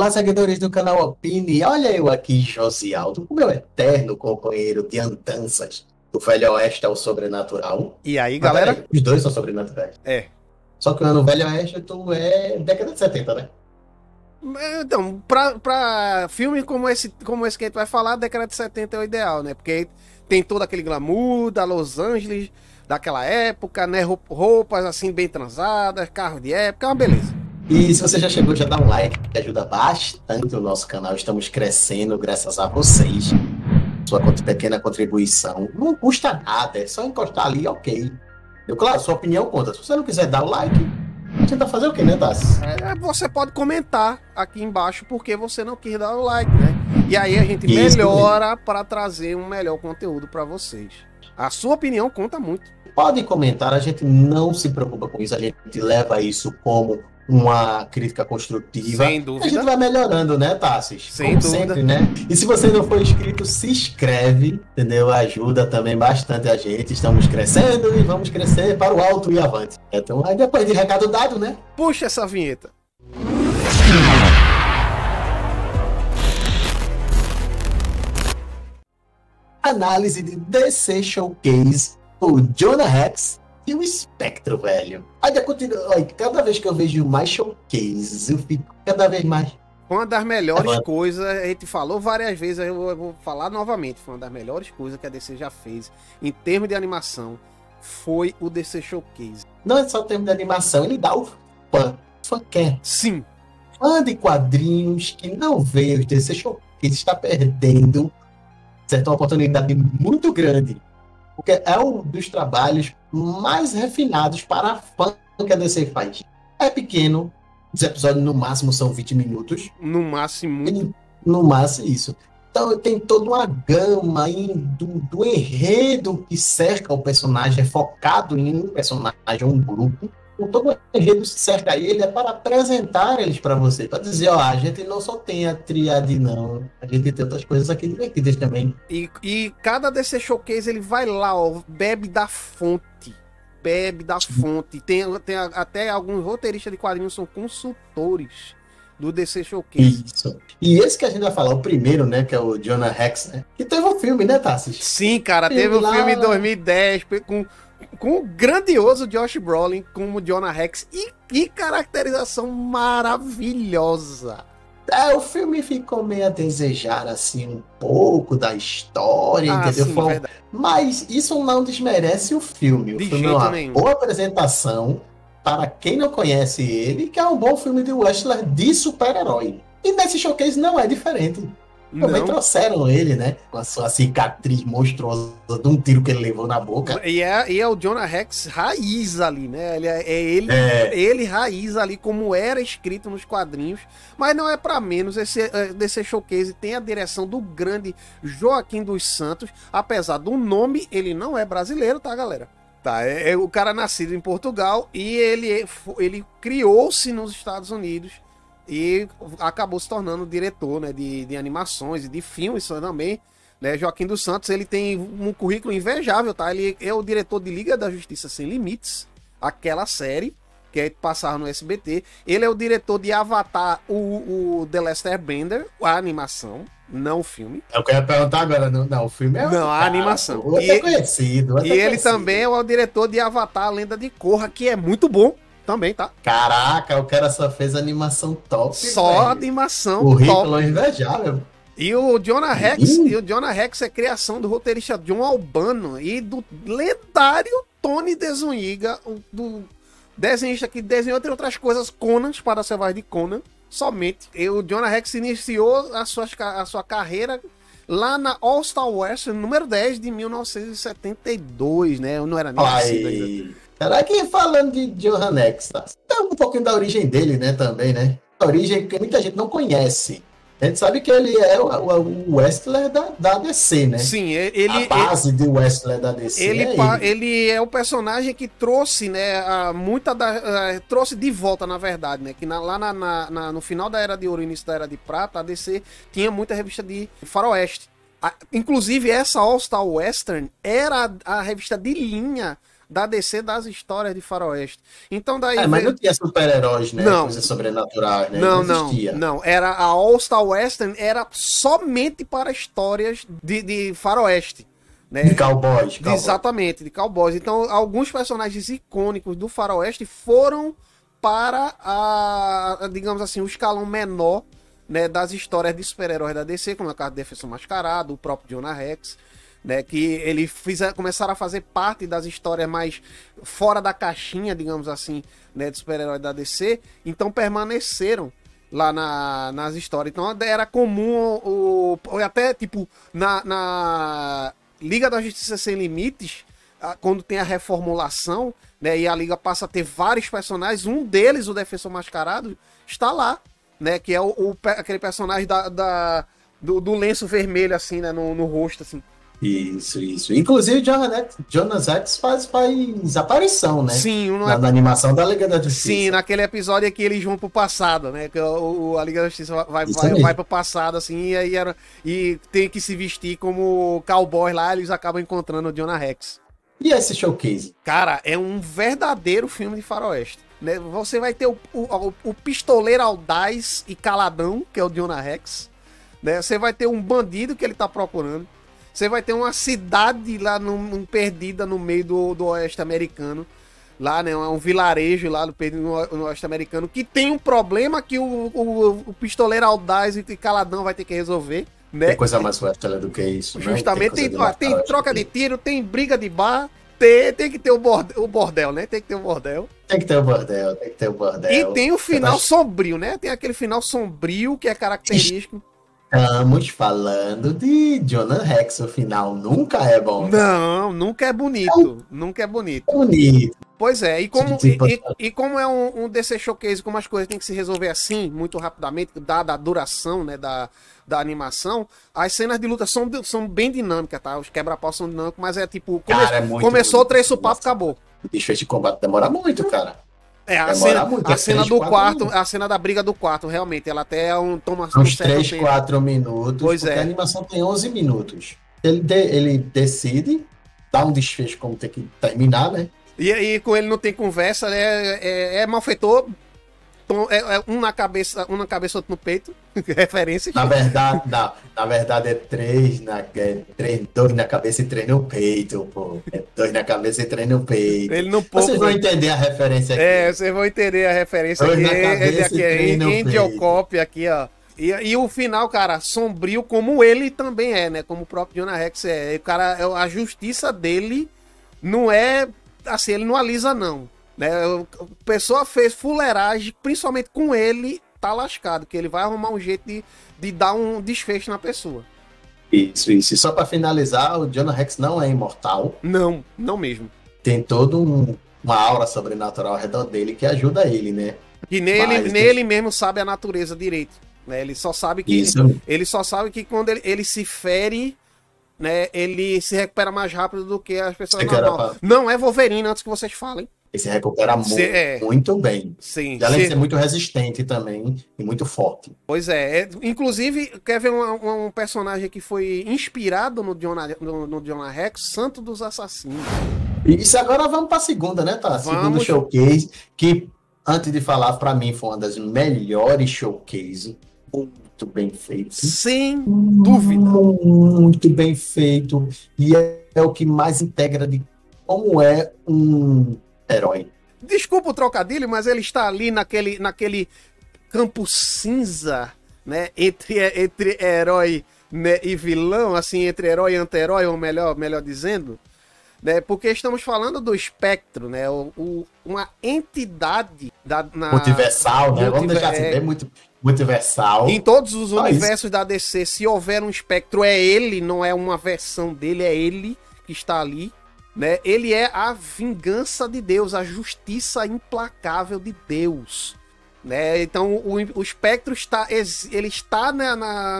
Olá, seguidores do canal Opine. Olha eu aqui, Josialdo, o meu eterno companheiro de andanças do Velho Oeste ao Sobrenatural. E aí, Mas galera? peraí, os dois são sobrenaturais. É. Só que no Velho Oeste tu é década de 70, né? Então, pra filme como esse que a gente vai falar, a década de 70 é o ideal, né? Porque tem todo aquele glamour da Los Angeles, daquela época, né? Roupas assim, bem transadas, carro de época, é uma beleza. E se você já chegou, já dá um like, que ajuda bastante o nosso canal. Estamos crescendo graças a vocês. Sua pequena contribuição. Não custa nada, é só encostar ali, ok. Eu, claro, sua opinião conta. Se você não quiser dar o like, tenta fazer o quê, né, Tassi? Você pode comentar aqui embaixo porque você não quis dar o like, né? E aí a gente Isso melhora para trazer um melhor conteúdo para vocês. A sua opinião conta muito. Pode comentar, a gente não se preocupa com isso, a gente leva isso como uma crítica construtiva. Sem A dúvida. gente vai melhorando, né, Tassis? Sem Como dúvida. sempre, né? E se você não for inscrito, se inscreve, entendeu? Ajuda também bastante a gente. Estamos crescendo e vamos crescer para o alto e avante. Então, aí depois de recado dado, né? Puxa essa vinheta. Análise de DC Showcase, o Jonah Hex e o Espectro, velho. Ainda continua. Cada vez que eu vejo mais showcases, eu fico cada vez mais. Foi uma das melhores coisas, a gente falou várias vezes, eu vou falar novamente, foi uma das melhores coisas que a DC já fez em termos de animação, foi o DC Showcase. Não é só o termo de animação, ele dá o fã. Fã quer. Sim. Fã de quadrinhos que não vê o DC Showcase está perdendo certa oportunidade muito grande. Porque é um dos trabalhos mais refinados para fã que a DC faz. É pequeno, os episódios no máximo são 20 minutos. No máximo. No máximo, isso. Então tem toda uma gama do enredo que cerca o personagem, é focado em um personagem, um grupo. Com todo o enredo que cerca ele é para apresentar eles para você, para dizer, ó, a gente não só tem a triade, não. A gente tem outras coisas aqui divertidas também. E cada DC Showcase ele vai lá, ó, bebe da fonte. Bebe da fonte. Tem até alguns roteiristas de quadrinhos são consultores do DC Showcase. Isso. E esse que a gente vai falar, o primeiro, né, que é o Jonah Hex, né? Que teve um filme, né, Tassis? Sim, cara, teve um filme em 2010 com o grandioso Josh Brolin como Jonah Hex e caracterização maravilhosa. O filme ficou meio a desejar, assim, um pouco da história, entendeu? Sim, mas isso não desmerece o filme. O filme é uma boa apresentação para quem não conhece ele, que é um bom filme de wrestler de super-herói. E nesse showcase não é diferente. Também trouxeram ele, né? Com a sua cicatriz monstruosa de um tiro que ele levou na boca. E é o Jonah Hex raiz ali, né? Ele raiz ali, como era escrito nos quadrinhos. Mas não é pra menos, desse showcase tem a direção do grande Joaquim dos Santos. Apesar do nome, ele não é brasileiro, tá, galera? Tá, é o cara nascido em Portugal e ele criou-se nos Estados Unidos. E acabou se tornando diretor, né, de animações e de filmes também, né? Joaquim dos Santos, ele tem um currículo invejável, tá? Ele é o diretor de Liga da Justiça Sem Limites, aquela série que é passar no SBT. Ele é o diretor de Avatar, o The Last Airbender, a animação, não o filme. Eu quero perguntar agora, não, o filme é... Não, a animação. É conhecido. E ele também é o diretor de Avatar, a Lenda de Korra, que é muito bom. Também, tá? Caraca, o cara só fez animação top. Só animação top. Currículo invejável. E o Jonah Hex é criação do roteirista John Albano e do lendário Tony DeZuniga, do desenhista que desenhou, entre outras coisas, Conan, Espada Selvagem de Conan, somente. E o Jonah Hex iniciou a sua carreira lá na All Star Western número 10 de 1972, né? Eu não era nem nascido ainda. Será que falando de Jonah Hex, tem um pouquinho da origem dele, né, também, né? A origem que muita gente não conhece. A gente sabe que ele é o wrestler da DC, né? Sim, a base do wrestler da DC ele é o personagem que trouxe, né, trouxe de volta, na verdade, né? Que lá no final da Era de Ouro e início da Era de Prata, a DC tinha muita revista de faroeste. Inclusive, essa All Star Western era a revista de linha da DC das histórias de faroeste. Então daí... mas não tinha super-heróis, né? Não. Coisas sobrenaturais, né? Não existia. Não. Era a All Star Western, era somente para histórias de faroeste. Né? De cowboys. Exatamente, de cowboys. Então, alguns personagens icônicos do faroeste foram para digamos assim, o escalão menor, né, das histórias de super-heróis da DC, como é o caso do Defensor Mascarado, o próprio Jonah Rex, né, que ele começaram a fazer parte das histórias mais fora da caixinha, digamos assim, né, de super-heróis da DC, então permaneceram lá nas histórias. Então era comum, até tipo, na Liga da Justiça Sem Limites, quando tem a reformulação, né, e a Liga passa a ter vários personagens, um deles, o Defensor Mascarado, está lá, né, que é aquele personagem do lenço vermelho, assim, né, no rosto, assim. Isso. Inclusive, Jonas X faz aparição, né? Sim. Na animação da Liga da Justiça. Sim, naquele episódio que eles vão pro passado, né? Que a Liga da Justiça vai pro passado, assim, e tem que se vestir como cowboy lá, eles acabam encontrando o Jonah Rex. E esse showcase? Cara, é um verdadeiro filme de faroeste. Né? Você vai ter o pistoleiro audaz e caladão, que é o Jonah Rex. Né? Você vai ter um bandido que ele tá procurando. Você vai ter uma cidade lá perdida no meio do oeste americano. Lá, né? Um vilarejo lá no oeste americano. Que tem um problema que o pistoleiro audaz e caladão vai ter que resolver. Né? Tem coisa mais western do que isso. Justamente. Tem troca de tiro, tem briga de bar. Tem que ter o bordel, né? Tem que ter o bordel. E tem o final sombrio, né? Tem aquele final sombrio que é característico. Estamos falando de Jonah Rex, o final nunca é bom. Não, nunca é bonito. Nunca é bonito. Pois é, e como é um DC Showcase, como as coisas têm que se resolver assim, muito rapidamente, dada a duração, né, da animação, as cenas de luta são bem dinâmicas, tá? Os quebra-pau são dinâmicos, mas é tipo, começou o trecho papo, acabou. O bicho de combate demora muito, cara. A cena do quarto, a cena da briga do quarto, realmente, ela até toma uns 3, 4 minutos, pois porque a animação tem 11 minutos. Ele decide, dá um desfecho como tem que terminar, né? E com ele não tem conversa, é malfeitor, um na cabeça, outro no peito, referências. Na verdade é 2 na cabeça e 3 no peito, pô. É 2 na cabeça e 3 no peito. Vocês vão entender a referência aqui. Vocês vão entender a referência aqui. Ele aqui é Angel Cop aqui, ó. E o final, cara, sombrio como ele também é, né? Como o próprio Jonah Rex é. O cara, a justiça dele não é assim, ele não alisa, não. Né? A pessoa fez fuleiragem, principalmente com ele, tá lascado, que ele vai arrumar um jeito de dar um desfecho na pessoa. Isso. E só pra finalizar, o Jonah Rex não é imortal. Não mesmo. Tem todo uma aura sobrenatural ao redor dele que ajuda ele, né? Que nele mesmo sabe a natureza direito. Né? Ele só sabe que quando ele se fere, né, ele se recupera mais rápido do que as pessoas normais. Não é Wolverine, antes que vocês falem. Ele se recupera muito bem. Sim. E além de ser muito resistente também e muito forte. Pois é. Inclusive, quer ver um personagem que foi inspirado no Jonah Rex, Santo dos Assassinos. Isso, agora vamos para a segunda, né, tá? Segundo showcase, que antes de falar, para mim foi uma das melhores showcase. Muito bem feito. Sem dúvida. Muito bem feito. E é o que mais integra de como é um herói. Desculpa o trocadilho, mas ele está ali naquele campo cinza, né? Entre herói, né, e vilão, assim, entre herói e anti-herói, ou melhor dizendo, né? Porque estamos falando do espectro, né? Uma entidade multiversal, né? Vamos deixar assim, bem muito multiversal. Em todos os universos da DC, se houver um espectro, é ele, não é uma versão dele, é ele que está ali. Né? Ele é a vingança de Deus, a justiça implacável de Deus. Né? Então o espectro está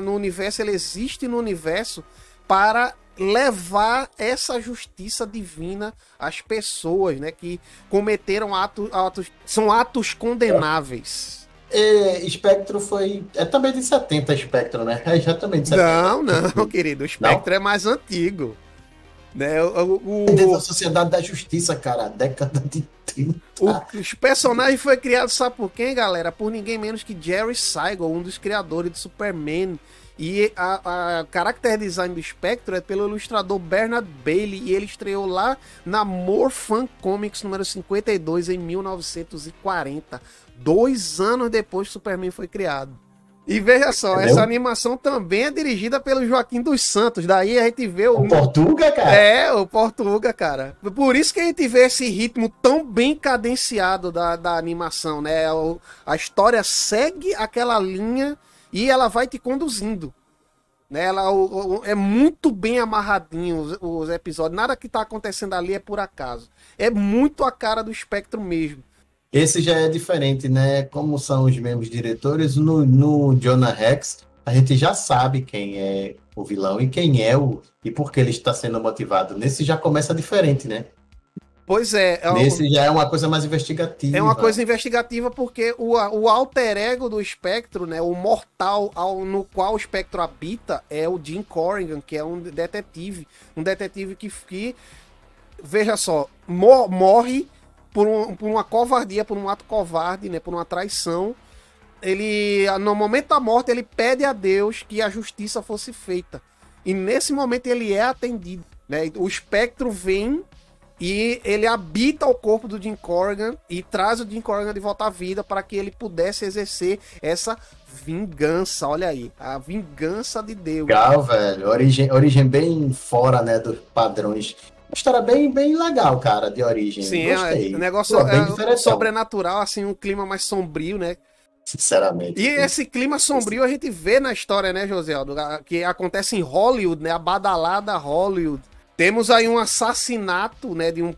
no universo, ele existe no universo para levar essa justiça divina às pessoas, né, que cometeram são atos condenáveis. Espectro é também de 70, Espectro, né? Já também de 70. Não, querido, o Espectro é mais antigo. Né? A Sociedade da Justiça, cara, década de 30. Os personagens foi criado, sabe por quem, galera? Por ninguém menos que Jerry Siegel, um dos criadores de Superman. E a character design do Spectro é pelo ilustrador Bernard Bailey, e ele estreou lá na More Fun Comics número 52 em 1940, 2 anos depois que Superman foi criado. E veja só, essa animação também é dirigida pelo Joaquim dos Santos. Daí a gente vê o Portuga, cara. O Portuga, cara. Por isso que a gente vê esse ritmo tão bem cadenciado da animação, né? A história segue aquela linha e ela vai te conduzindo. Né? É muito bem amarradinho os episódios. Nada que tá acontecendo ali é por acaso. É muito a cara do Spectro mesmo. Esse já é diferente, né? Como são os mesmos diretores, no Jonah Rex, a gente já sabe quem é o vilão e quem é e por que ele está sendo motivado. Nesse já começa diferente, né? Pois é. Nesse já é uma coisa mais investigativa. É uma coisa investigativa porque o alter ego do Spectro, né? O mortal no qual o Spectro habita é o Jim Corrigan, que é um detetive. Um detetive que veja só, morre por uma covardia, por um ato covarde, né, por uma traição. Ele, no momento da morte, ele pede a Deus que a justiça fosse feita. E nesse momento ele é atendido, né? O Spectro vem e ele habita o corpo do Jim Corrigan e traz o Jim Corrigan de volta à vida para que ele pudesse exercer essa vingança. Olha aí, a vingança de Deus. Legal, velho. Origem bem fora, né, dos padrões. Uma história bem legal, cara, de origem. Sim, gostei. O negócio sobrenatural, assim, um clima mais sombrio, né? Sinceramente. E esse clima sombrio a gente vê na história, né, José Aldo? Que acontece em Hollywood, né? A badalada Hollywood. Temos aí um assassinato, né, de um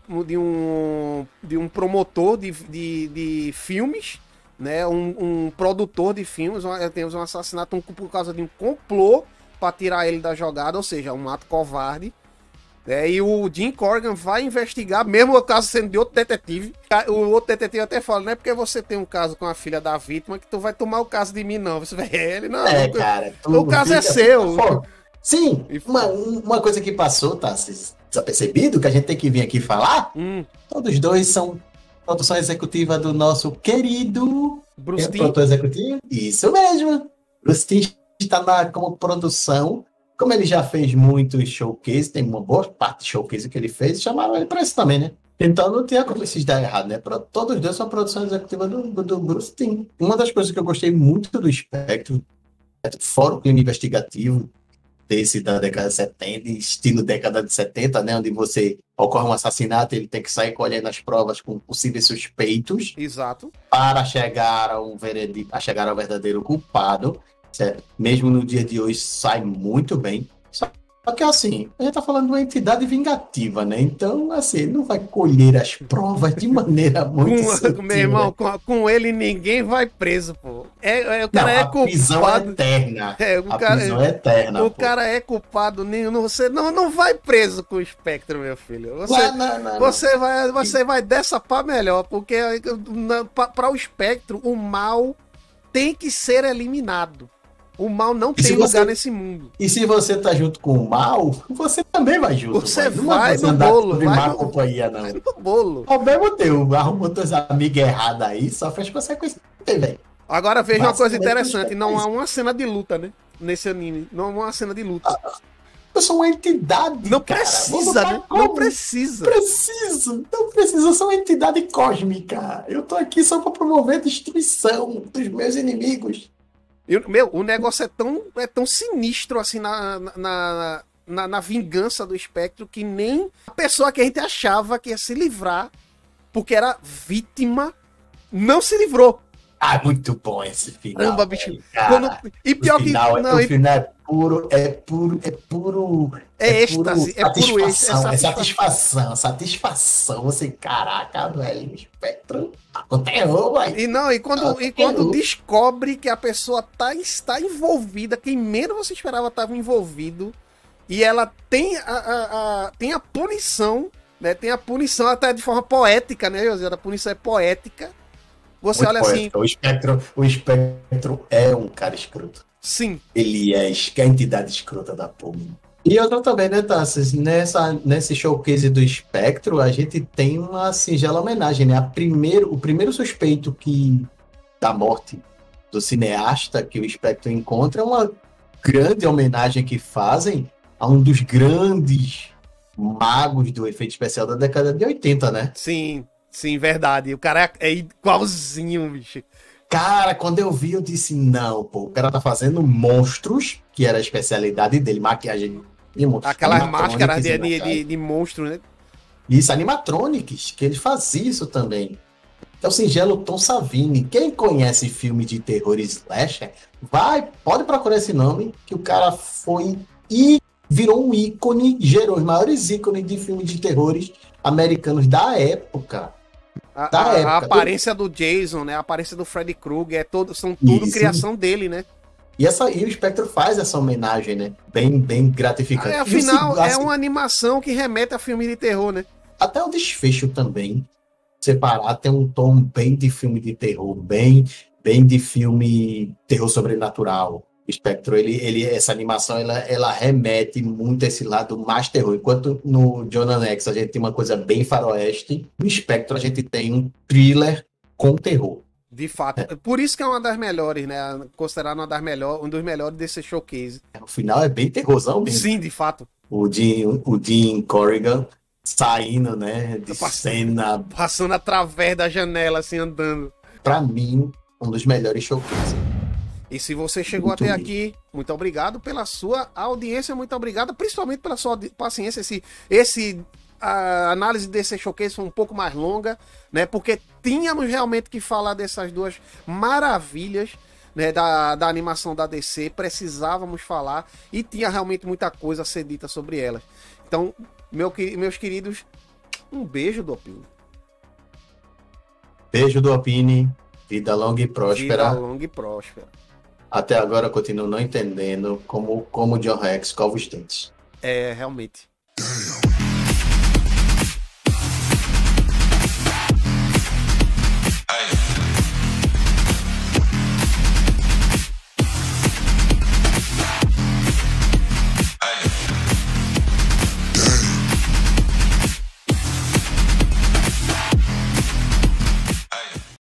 promotor de filmes, né? Um produtor de filmes. Temos um assassinato por causa de um complô para tirar ele da jogada, ou seja, um ato covarde. E o Jim Corrigan vai investigar, mesmo o caso sendo de outro detetive. O outro detetive até fala, não é porque você tem um caso com a filha da vítima que tu vai tomar o caso de mim, não. Você vai, ele não. Cara, o caso é seu. Sim, uma coisa que passou, tá desapercebido, que a gente tem que vir aqui falar. Todos dois são produção executiva do nosso querido Bruce Timm. Produtor executivo? Isso mesmo. Bruce Timm está como produção. Como ele já fez muitos showcase, tem uma boa parte de showcase que ele fez, chamaram ele para isso também, né? Então não tinha como se dar errado, né? Todos dois são produção executiva do Bruce Timm. Uma das coisas que eu gostei muito do Spectro, fora o clima investigativo desse da década de 70, estilo década de 70, né? Onde você ocorre um assassinato, ele tem que sair colhendo as provas com possíveis suspeitos. Exato. Para chegar ao verdadeiro culpado. Certo? Mesmo no dia de hoje sai muito bem. Só que assim, a gente tá falando de uma entidade vingativa, né? Então, assim, não vai colher as provas de maneira muito sutil, meu irmão, né? com ele ninguém vai preso, pô. O cara é culpado. Prisão é eterna. Prisão é eterna. O cara é culpado. Você não vai preso com o Spectro, meu filho. Você vai dessa pra melhor, porque para o Spectro, o mal tem que ser eliminado. O mal não tem lugar nesse mundo. E se você tá junto com o mal, você também vai junto. Você vai no bolo. Vai no companhia, não. Vai no bolo. Ao mesmo tempo, arrumou teus amigos errados aí, sofre as consequências, velho. Agora veja uma coisa interessante, não há uma cena de luta, né? Nesse anime, não há uma cena de luta. Eu sou uma entidade, não precisa, né? Não precisa. Não precisa, eu sou uma entidade cósmica. Eu tô aqui só pra promover a destruição dos meus inimigos. O negócio é tão sinistro assim na vingança do Spectro que nem a pessoa que a gente achava que ia se livrar porque era vítima não se livrou. Muito bom esse final. Caramba, bicho. E pior que. O final é puro. É êxtase, é puro êxtase. É satisfação. Você, caraca, velho, o Spectro aconteceu, velho. E quando descobre que a pessoa está envolvida, quem menos você esperava estava envolvido, e ela tem a punição, né? Tem a punição até de forma poética, né, José? A punição é poética. Você muito olha poética. Assim. O Spectro é um cara escroto. Sim. Ele é a entidade escrota da porra. E outra também, né, Tassis? Nesse showcase do Espectro, a gente tem uma singela homenagem, né? O primeiro suspeito da morte do cineasta que o Espectro encontra é uma grande homenagem que fazem a um dos grandes magos do efeito especial da década de 80, né? Sim, sim, verdade. O cara é igualzinho, bicho. Cara, quando eu vi, eu disse, não, pô, o cara tá fazendo monstros, que era a especialidade dele, maquiagem de monstros, Aquelas máscaras de monstro, né? Isso, animatronics, que ele faz isso também. É o singelo Tom Savini. Quem conhece filme de terror slasher, pode procurar esse nome, que o cara foi e virou um ícone, gerou os maiores ícones de filmes de terrores americanos da época. A aparência do Jason, né? A aparência do Freddy Krueger, são tudo criação dele, né? E o Spectre faz essa homenagem, né? Bem gratificante. Afinal, é uma animação que remete a filme de terror, né? Até o desfecho também. Separar tem um tom bem de filme de terror, bem de filme terror sobrenatural. Spectro, essa animação, ela remete muito a esse lado mais terror. Enquanto no Jonah Hex a gente tem uma coisa bem faroeste, no Spectro a gente tem um thriller com terror. De fato. Por isso que é uma das melhores, né? Considerada um dos melhores desse showcase. O final é bem terrorzão mesmo. Sim, de fato. O Dean Corrigan saindo, né, de cena. Passando através da janela, assim, andando. Pra mim, um dos melhores showcases. E se você chegou até aqui, muito obrigado pela sua audiência, muito obrigado, principalmente pela sua paciência. A análise desse showcase foi um pouco mais longa, né? Porque tínhamos realmente que falar dessas duas maravilhas, né, da animação da DC, precisávamos falar e tinha realmente muita coisa a ser dita sobre elas. Então, meus queridos, um beijo do Opini. Beijo do Opini, vida longa e próspera. Vida longa e próspera. Até agora eu continuo não entendendo como o John Rex cova os dentes. É, realmente.